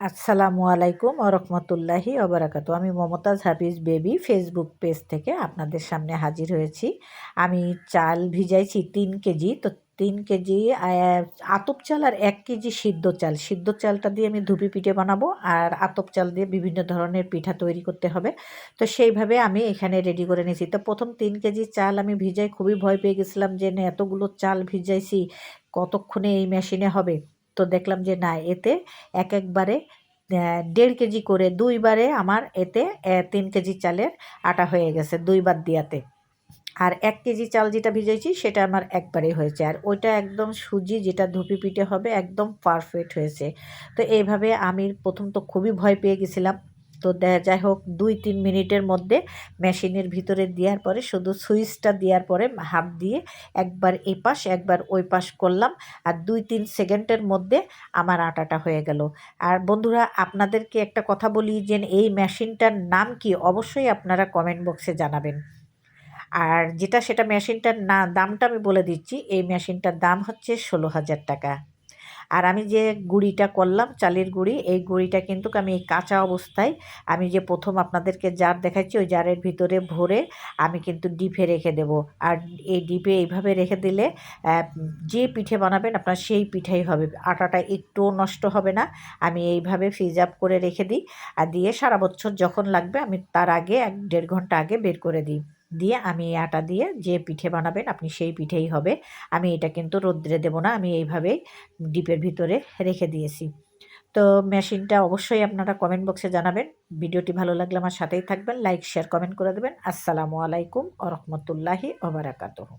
আসসালামু আলাইকুম রহমতুল্লাহি অবরাকাতু। আমি মমতাজ হাফিজ বেবি ফেসবুক পেজ থেকে আপনাদের সামনে হাজির হয়েছি। আমি চাল ভিজাইছি 3 কেজি। তো 3 কেজি আতপ চাল আর 1 কেজি সিদ্ধ চালটা দিয়ে আমি ধুপি পিঠে বানাবো, আর আতপ চাল দিয়ে বিভিন্ন ধরনের পিঠা তৈরি করতে হবে। তো সেইভাবে আমি এখানে রেডি করে নিয়েছি। তো প্রথম 3 কেজি চাল আমি ভিজাই খুবই ভয় পেয়ে গেছিলাম যে না, এতগুলো চাল ভিজাইছি কতক্ষণে এই মেশিনে হবে। তো দেখলাম যে না, এতে একবারে 1.5 কেজি করে 2 বারে আমার এতে 3 কেজি চালের আটা হয়ে গেছে 2 বার দিয়াতে। আর 1 কেজি চাল যেটা ভিজাইছি সেটা আমার একবারেই হয়েছে, আর ওইটা একদম সুজি যেটা ধুপি পিঠে হবে একদম পারফেক্ট হয়েছে। তো এইভাবে আমি প্রথম তো খুবই ভয় পেয়ে গেছিলাম। তো যাই হোক 2-3 মিনিটের মধ্যে মেশিনের ভিতরে দেওয়ার পরে শুধু সুইচটা দেওয়ার পরে হাত দিয়ে একবার এই পাশ একবার ওই পাশ করলাম, আর 2-3 সেকেন্ডের মধ্যে আমার আটাটা হয়ে গেল। আর বন্ধুরা, আপনাদেরকে একটা কথা বলি যে এই মেশিনটার নাম কি অবশ্যই আপনারা কমেন্ট বক্সে জানাবেন। আর সেটা মেশিনটার দামটা আমি বলে দিচ্ছি। এই মেশিনটার দাম হচ্ছে 16,000 টাকা। আর আমি যে গুঁড়িটা করলাম চালের গুঁড়ি, এই গুঁড়িটা কিন্তু আমি এই কাঁচা অবস্থায় আমি যে প্রথম আপনাদেরকে জার দেখাচ্ছি ওই জারের ভিতরে ভরে আমি কিন্তু ডিপে রেখে দেব। আর এই ডিপে এইভাবে রেখে দিলে যে পিঠে বানাবেন আপনার সেই পিঠাই হবে, আটাটা একটুও নষ্ট হবে না। আমি এইভাবে ফ্রিজ আপ করে রেখে দিই, আর দিয়ে সারা বছর যখন লাগবে আমি তার আগে 1-1.5 ঘন্টা আগে বের করে দিই। দিয়ে আমি এই আটা দিয়ে যে পিঠে বানাবেন আপনি সেই পিঠেই হবে। আমি এটা কিন্তু রৌদ্রে দেব না, আমি এইভাবেই ডিপের ভিতরে রেখে দিয়েছি। তো মেশিনটা অবশ্যই আপনারা কমেন্ট বক্সে জানাবেন। ভিডিওটি ভালো লাগলে আমার সাথেই থাকবেন, লাইক শেয়ার কমেন্ট করে দেবেন। আসসালামু আলাইকুম ওয়া রাহমাতুল্লাহি ওয়া বারাকাতুহু।